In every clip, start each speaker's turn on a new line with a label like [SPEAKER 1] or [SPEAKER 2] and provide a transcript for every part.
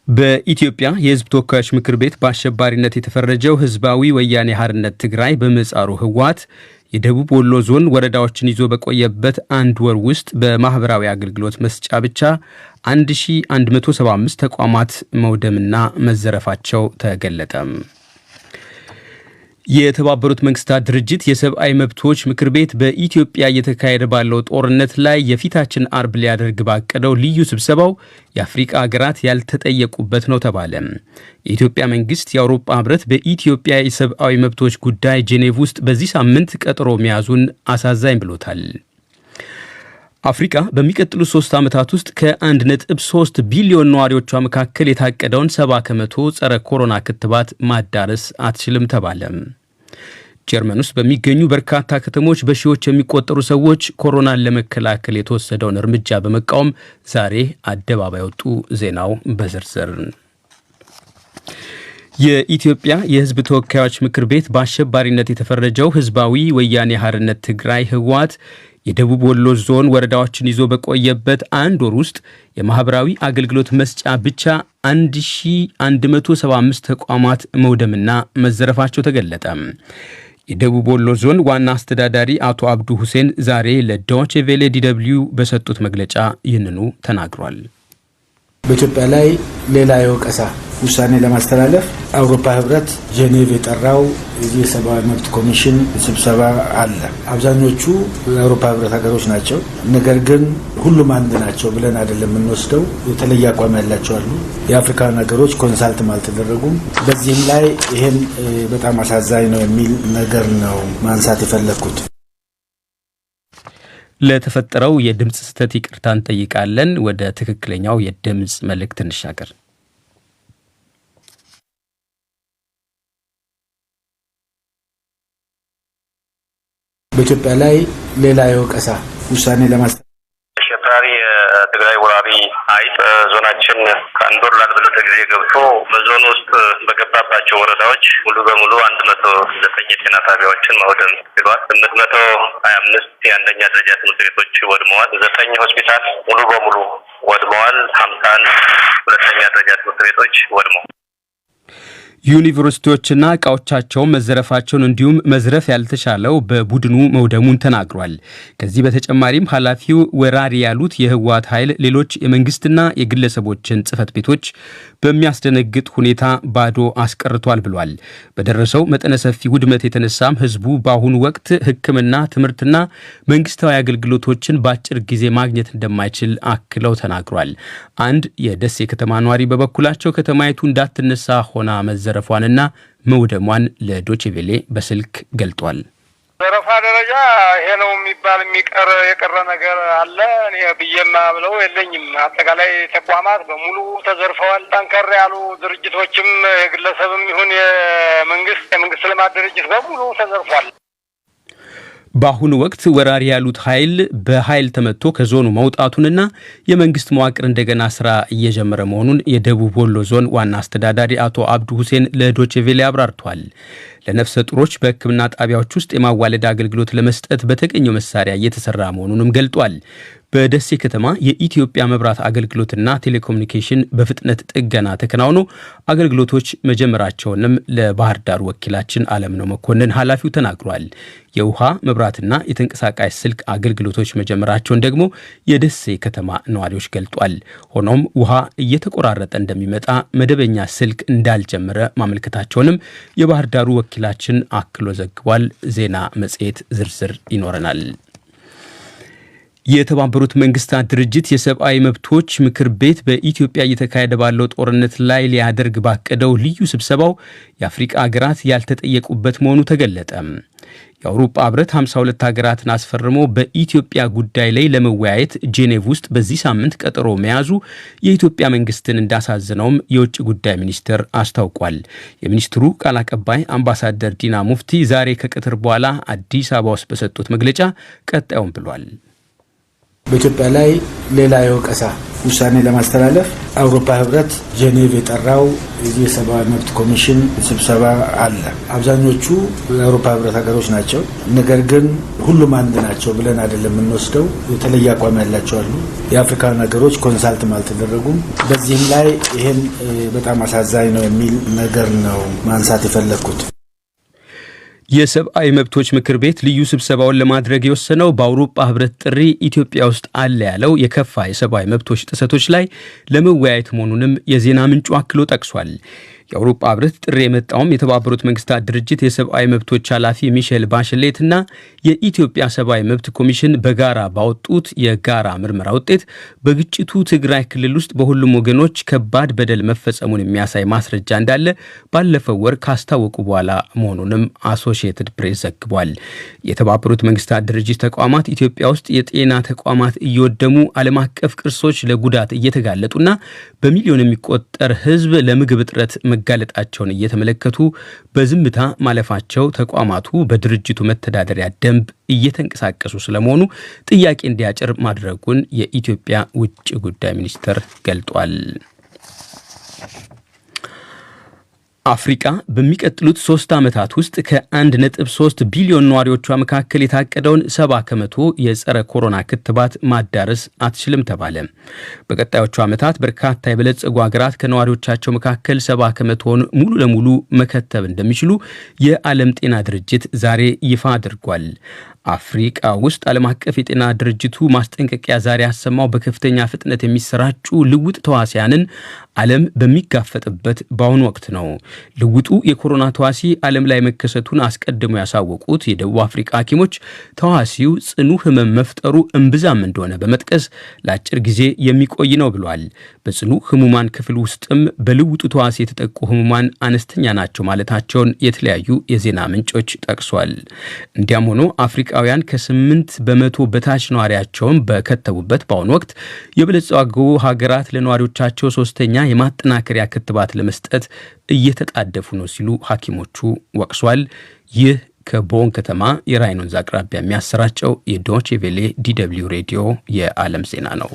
[SPEAKER 1] በኢትዮጵያ የህዝብ ተወካዮች ምክር ቤት በአሸባሪነት የተፈረጀው ህዝባዊ ወያኔ ሓርነት ትግራይ በምህጻሩ ህወሓት የደቡብ ወሎ ዞን ወረዳዎችን ይዞ በቆየበት አንድ ወር ውስጥ በማህበራዊ አገልግሎት መስጫ ብቻ 1175 ተቋማት መውደምና መዘረፋቸው ተገለጠ። የተባበሩት መንግስታት ድርጅት የሰብአዊ መብቶች ምክር ቤት በኢትዮጵያ እየተካሄደ ባለው ጦርነት ላይ የፊታችን አርብ ሊያደርግ ባቀደው ልዩ ስብሰባው የአፍሪካ ሀገራት ያልተጠየቁበት ነው ተባለ። የኢትዮጵያ መንግስት የአውሮፓ ህብረት በኢትዮጵያ የሰብአዊ መብቶች ጉዳይ ጄኔቭ ውስጥ በዚህ ሳምንት ቀጠሮ መያዙን አሳዛኝ ብሎታል። አፍሪካ በሚቀጥሉ 3 ዓመታት ውስጥ ከ1.3 ቢሊዮን ነዋሪዎቿ መካከል የታቀደውን 70% ጸረ ኮሮና ክትባት ማዳረስ አትችልም ተባለ። ጀርመን ውስጥ በሚገኙ በርካታ ከተሞች በሺዎች የሚቆጠሩ ሰዎች ኮሮናን ለመከላከል የተወሰደውን እርምጃ በመቃወም ዛሬ አደባባይ ወጡ። ዜናው በዝርዝር። የኢትዮጵያ የህዝብ ተወካዮች ምክር ቤት በአሸባሪነት የተፈረጀው ህዝባዊ ወያኔ ሓርነት ትግራይ ህወሓት የደቡብ ወሎ ዞን ወረዳዎችን ይዞ በቆየበት አንድ ወር ውስጥ የማህበራዊ አገልግሎት መስጫ ብቻ 1175 ተቋማት መውደምና መዘረፋቸው ተገለጠ። የደቡብ ወሎ ዞን ዋና አስተዳዳሪ አቶ አብዱ ሁሴን ዛሬ ለዶቼ ቬለ ዲደብሊው በሰጡት መግለጫ ይህንኑ ተናግሯል።
[SPEAKER 2] በኢትዮጵያ ላይ ሌላ የወቀሳ ውሳኔ ለማስተላለፍ አውሮፓ ህብረት ጄኔቭ የጠራው የሰብአዊ መብት ኮሚሽን ስብሰባ አለ። አብዛኞቹ የአውሮፓ ህብረት ሀገሮች ናቸው። ነገር ግን ሁሉም አንድ ናቸው ብለን አይደለም የምንወስደው። የተለየ አቋም ያላቸው አሉ። የአፍሪካን ሀገሮች ኮንሳልትም አልተደረጉም። በዚህም ላይ ይሄን በጣም አሳዛኝ ነው የሚል ነገር ነው ማንሳት የፈለኩት።
[SPEAKER 1] ለተፈጠረው የድምጽ ስህተት ይቅርታ እንጠይቃለን። ወደ ትክክለኛው የድምጽ መልእክት እንሻገር።
[SPEAKER 2] በኢትዮጵያ ላይ ሌላ የወቀሳ ውሳኔ ለማስተላለፍ
[SPEAKER 3] አሸባሪ የትግራይ ወራሪ ኃይል ዞናችን ከአንድ ወር ላልበለጠ ጊዜ ገብቶ በዞን ውስጥ በገባባቸው ወረዳዎች ሙሉ በሙሉ 109 የጤና ጣቢያዎችን ማውደም ችሏል። 825 የአንደኛ ደረጃ ትምህርት ቤቶች ወድመዋል። 9 ሆስፒታል ሙሉ በሙሉ ወድመዋል። 51 ሁለተኛ ደረጃ ትምህርት ቤቶች ወድመዋል።
[SPEAKER 1] ዩኒቨርሲቲዎችና ዕቃዎቻቸው መዘረፋቸውን እንዲሁም መዝረፍ ያልተቻለው በቡድኑ መውደሙን ተናግሯል። ከዚህ በተጨማሪም ኃላፊው ወራሪ ያሉት የህወሓት ኃይል ሌሎች የመንግስትና የግለሰቦችን ጽህፈት ቤቶች በሚያስደነግጥ ሁኔታ ባዶ አስቀርቷል ብሏል። በደረሰው መጠነ ሰፊ ውድመት የተነሳም ህዝቡ በአሁኑ ወቅት ሕክምና፣ ትምህርትና መንግስታዊ አገልግሎቶችን በአጭር ጊዜ ማግኘት እንደማይችል አክለው ተናግሯል። አንድ የደሴ ከተማ ነዋሪ በበኩላቸው ከተማይቱ እንዳትነሳ ሆና መዘረፏንና መውደሟን ለዶቼ ቬለ በስልክ ገልጧል።
[SPEAKER 4] ዘረፋ ደረጃ ይሄ ነው የሚባል የቀረ ነገር አለ እኔ ብዬማ ብለው የለኝም። አጠቃላይ ተቋማት በሙሉ ተዘርፈዋል። ጠንከር ያሉ ድርጅቶችም የግለሰብም ይሁን የመንግስት ልማት ድርጅት በሙሉ ተዘርፏል።
[SPEAKER 1] በአሁኑ ወቅት ወራሪ ያሉት ኃይል በኃይል ተመቶ ከዞኑ መውጣቱንና የመንግስት መዋቅር እንደገና ስራ እየጀመረ መሆኑን የደቡብ ወሎ ዞን ዋና አስተዳዳሪ አቶ አብዱ ሁሴን ለዶቼ ቬለ አብራርቷል። ለነፍሰ ጡሮች በሕክምና ጣቢያዎች ውስጥ የማዋለድ አገልግሎት ለመስጠት በተገኘው መሳሪያ እየተሰራ መሆኑንም ገልጧል። በደሴ ከተማ የኢትዮጵያ መብራት አገልግሎትና ቴሌኮሙኒኬሽን በፍጥነት ጥገና ተከናውኖ አገልግሎቶች መጀመራቸውንም ለባህር ዳር ወኪላችን አለምነው መኮንን ኃላፊው ተናግሯል። የውሃ መብራትና የተንቀሳቃሽ ስልክ አገልግሎቶች መጀመራቸውን ደግሞ የደሴ ከተማ ነዋሪዎች ገልጧል። ሆኖም ውሃ እየተቆራረጠ እንደሚመጣ፣ መደበኛ ስልክ እንዳልጀመረ ማመልከታቸውንም የባህር ዳሩ ወኪላችን አክሎ ዘግቧል። ዜና መጽሔት ዝርዝር ይኖረናል። የተባበሩት መንግስታት ድርጅት የሰብአዊ መብቶች ምክር ቤት በኢትዮጵያ እየተካሄደ ባለው ጦርነት ላይ ሊያደርግ ባቀደው ልዩ ስብሰባው የአፍሪካ ሀገራት ያልተጠየቁበት መሆኑ ተገለጠ። የአውሮፓ ህብረት 52 ሀገራትን አስፈርሞ በኢትዮጵያ ጉዳይ ላይ ለመወያየት ጄኔቭ ውስጥ በዚህ ሳምንት ቀጠሮ መያዙ የኢትዮጵያ መንግስትን እንዳሳዘነውም የውጭ ጉዳይ ሚኒስቴር አስታውቋል። የሚኒስትሩ ቃል አቀባይ አምባሳደር ዲና ሙፍቲ ዛሬ ከቀትር በኋላ አዲስ አበባ ውስጥ በሰጡት መግለጫ ቀጣዩን ብሏል።
[SPEAKER 2] በኢትዮጵያ ላይ ሌላ የወቀሳ ውሳኔ ለማስተላለፍ አውሮፓ ህብረት ጄኔቭ የጠራው የሰብአዊ መብት ኮሚሽን ስብሰባ አለ። አብዛኞቹ የአውሮፓ ህብረት ሀገሮች ናቸው። ነገር ግን ሁሉም አንድ ናቸው ብለን አይደለም የምንወስደው። የተለየ አቋም ያላቸው አሉ። የአፍሪካን ሀገሮች ኮንሳልትም አልተደረጉም። በዚህም ላይ ይሄን በጣም አሳዛኝ ነው የሚል ነገር ነው ማንሳት የፈለኩት።
[SPEAKER 1] የሰብአዊ መብቶች ምክር ቤት ልዩ ስብሰባውን ለማድረግ የወሰነው በአውሮፓ ህብረት ጥሪ ኢትዮጵያ ውስጥ አለ ያለው የከፋ የሰብአዊ መብቶች ጥሰቶች ላይ ለመወያየት መሆኑንም የዜና ምንጩ አክሎ ጠቅሷል። የአውሮፓ ህብረት ጥሪ የመጣውም የተባበሩት መንግስታት ድርጅት የሰብአዊ መብቶች ኃላፊ ሚሼል ባሽሌትና የኢትዮጵያ ሰብአዊ መብት ኮሚሽን በጋራ ባወጡት የጋራ ምርመራ ውጤት በግጭቱ ትግራይ ክልል ውስጥ በሁሉም ወገኖች ከባድ በደል መፈጸሙን የሚያሳይ ማስረጃ እንዳለ ባለፈው ወር ካስታወቁ በኋላ መሆኑንም አሶሺየትድ ፕሬስ ዘግቧል። የተባበሩት መንግስታት ድርጅት ተቋማት ኢትዮጵያ ውስጥ የጤና ተቋማት እየወደሙ ዓለም አቀፍ ቅርሶች ለጉዳት እየተጋለጡና በሚሊዮን የሚቆጠር ህዝብ ለምግብ እጥረት መጋለጣቸውን እየተመለከቱ በዝምታ ማለፋቸው ተቋማቱ በድርጅቱ መተዳደሪያ ደንብ እየተንቀሳቀሱ ስለመሆኑ ጥያቄ እንዲያጭር ማድረጉን የኢትዮጵያ ውጭ ጉዳይ ሚኒስቴር ገልጧል። አፍሪካ በሚቀጥሉት 3 ዓመታት ውስጥ ከ1.3 ቢሊዮን ነዋሪዎቿ መካከል የታቀደውን 70% የጸረ ኮሮና ክትባት ማዳረስ አትችልም ተባለ። በቀጣዮቹ ዓመታት በርካታ የበለጸጉ ሀገራት ከነዋሪዎቻቸው መካከል 70%ውን ሙሉ ለሙሉ መከተብ እንደሚችሉ የዓለም ጤና ድርጅት ዛሬ ይፋ አድርጓል። አፍሪካ ውስጥ ዓለም አቀፍ የጤና ድርጅቱ ማስጠንቀቂያ ዛሬ ያሰማው በከፍተኛ ፍጥነት የሚሰራጩ ልውጥ ተዋሲያንን ዓለም በሚጋፈጥበት በአሁኑ ወቅት ነው። ልውጡ የኮሮና ተዋሲ ዓለም ላይ መከሰቱን አስቀድሞ ያሳወቁት የደቡብ አፍሪካ ሐኪሞች ተዋሲው ጽኑ ህመም መፍጠሩ እምብዛም እንደሆነ በመጥቀስ ለአጭር ጊዜ የሚቆይ ነው ብሏል። በጽኑ ህሙማን ክፍል ውስጥም በልውጡ ተዋሲ የተጠቁ ህሙማን አነስተኛ ናቸው ማለታቸውን የተለያዩ የዜና ምንጮች ጠቅሷል። እንዲያም ሆኖ አፍሪካውያን ከ8% በታች ነዋሪያቸውን በከተቡበት በአሁኑ ወቅት የበለጸጉ ሀገራት ለነዋሪዎቻቸው ሶስተኛ የማጠናከሪያ ክትባት ለመስጠት እየተጣደፉ ነው ሲሉ ሐኪሞቹ ወቅሷል። ይህ ከቦን ከተማ የራይን ወንዝ አቅራቢያ የሚያሰራጨው የዶቼ ቬሌ ዲደብሊው ሬዲዮ የዓለም ዜና ነው።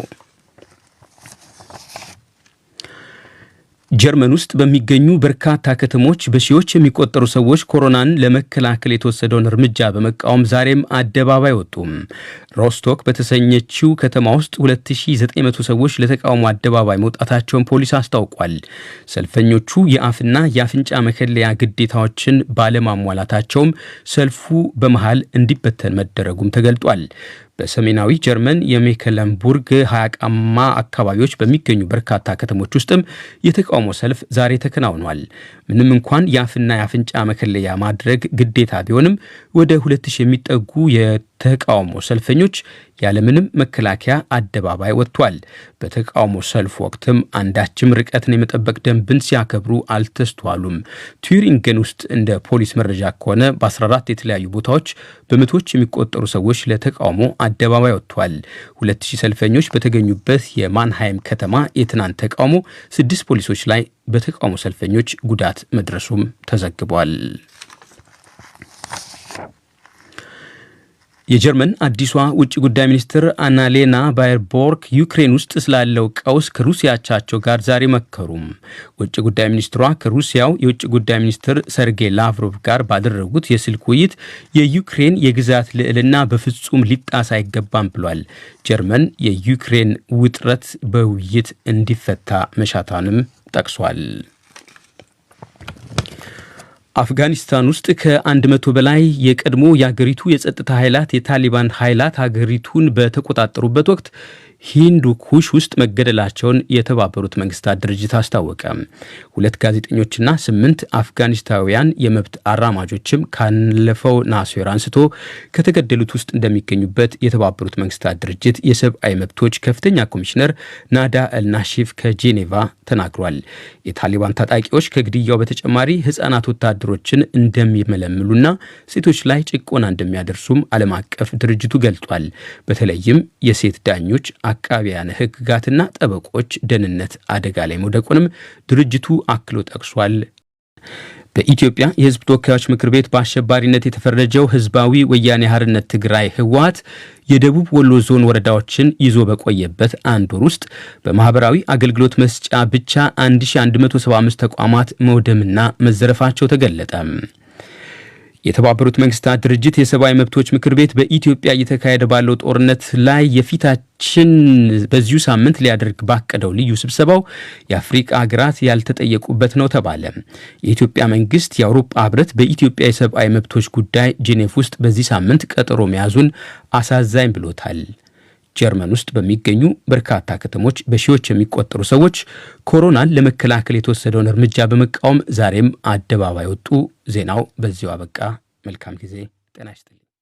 [SPEAKER 1] ጀርመን ውስጥ በሚገኙ በርካታ ከተሞች በሺዎች የሚቆጠሩ ሰዎች ኮሮናን ለመከላከል የተወሰደውን እርምጃ በመቃወም ዛሬም አደባባይ ወጡም። ሮስቶክ በተሰኘችው ከተማ ውስጥ 2900 ሰዎች ለተቃውሞ አደባባይ መውጣታቸውን ፖሊስ አስታውቋል። ሰልፈኞቹ የአፍና የአፍንጫ መከለያ ግዴታዎችን ባለማሟላታቸውም ሰልፉ በመሃል እንዲበተን መደረጉም ተገልጧል። በሰሜናዊ ጀርመን የሜክለንቡርግ ሀያቃማ አካባቢዎች በሚገኙ በርካታ ከተሞች ውስጥም የተቃውሞ ሰልፍ ዛሬ ተከናውኗል። ምንም እንኳን የአፍና የአፍንጫ መከለያ ማድረግ ግዴታ ቢሆንም ወደ 2000 የሚጠጉ የተቃውሞ ሰልፈኞች ያለምንም መከላከያ አደባባይ ወጥቷል። በተቃውሞ ሰልፍ ወቅትም አንዳችም ርቀትን የመጠበቅ ደንብን ሲያከብሩ አልተስተዋሉም። ቱሪንገን ውስጥ እንደ ፖሊስ መረጃ ከሆነ በ14 የተለያዩ ቦታዎች በመቶዎች የሚቆጠሩ ሰዎች ለተቃውሞ አደባባይ ወጥቷል። 2000 ሰልፈኞች በተገኙበት የማንሃይም ከተማ የትናንት ተቃውሞ 6 ፖሊሶች ላይ በተቃውሞ ሰልፈኞች ጉዳት መድረሱም ተዘግቧል። የጀርመን አዲሷ ውጭ ጉዳይ ሚኒስትር አናሌና ባየርቦርክ ዩክሬን ውስጥ ስላለው ቀውስ ከሩሲያ አቻቸው ጋር ዛሬ መከሩም። ውጭ ጉዳይ ሚኒስትሯ ከሩሲያው የውጭ ጉዳይ ሚኒስትር ሰርጌይ ላቭሮቭ ጋር ባደረጉት የስልክ ውይይት የዩክሬን የግዛት ልዕልና በፍጹም ሊጣስ አይገባም ብሏል። ጀርመን የዩክሬን ውጥረት በውይይት እንዲፈታ መሻታንም ጠቅሷል። አፍጋኒስታን ውስጥ ከ100 በላይ የቀድሞ የአገሪቱ የጸጥታ ኃይላት የታሊባን ኃይላት ሀገሪቱን በተቆጣጠሩበት ወቅት ሂንዱ ኩሽ ውስጥ መገደላቸውን የተባበሩት መንግስታት ድርጅት አስታወቀ። 2 ጋዜጠኞችና 8 አፍጋኒስታውያን የመብት አራማጆችም ካለፈው ነሐሴ ወር አንስቶ ከተገደሉት ውስጥ እንደሚገኙበት የተባበሩት መንግስታት ድርጅት የሰብአዊ መብቶች ከፍተኛ ኮሚሽነር ናዳ አልናሺፍ ከጄኔቫ ተናግሯል። የታሊባን ታጣቂዎች ከግድያው በተጨማሪ ህጻናት ወታደሮችን እንደሚመለምሉና ሴቶች ላይ ጭቆና እንደሚያደርሱም ዓለም አቀፍ ድርጅቱ ገልጧል። በተለይም የሴት ዳኞች አቃቢያነ ህግጋትና ጠበቆች ደህንነት አደጋ ላይ መውደቁንም ድርጅቱ አክሎ ጠቅሷል። በኢትዮጵያ የሕዝብ ተወካዮች ምክር ቤት በአሸባሪነት የተፈረጀው ህዝባዊ ወያኔ ሓርነት ትግራይ ህወሓት የደቡብ ወሎ ዞን ወረዳዎችን ይዞ በቆየበት አንድ ወር ውስጥ በማህበራዊ አገልግሎት መስጫ ብቻ 1175 ተቋማት መውደምና መዘረፋቸው ተገለጠ። የተባበሩት መንግስታት ድርጅት የሰብአዊ መብቶች ምክር ቤት በኢትዮጵያ እየተካሄደ ባለው ጦርነት ላይ የፊታችን በዚሁ ሳምንት ሊያደርግ ባቀደው ልዩ ስብሰባው የአፍሪካ ሀገራት ያልተጠየቁበት ነው ተባለ። የኢትዮጵያ መንግስት የአውሮፓ ህብረት በኢትዮጵያ የሰብአዊ መብቶች ጉዳይ ጄኔቭ ውስጥ በዚህ ሳምንት ቀጠሮ መያዙን አሳዛኝ ብሎታል። ጀርመን ውስጥ በሚገኙ በርካታ ከተሞች በሺዎች የሚቆጠሩ ሰዎች ኮሮናን ለመከላከል የተወሰደውን እርምጃ በመቃወም ዛሬም አደባባይ ወጡ። ዜናው በዚሁ አበቃ። መልካም ጊዜ። ጤና ይስጥልኝ።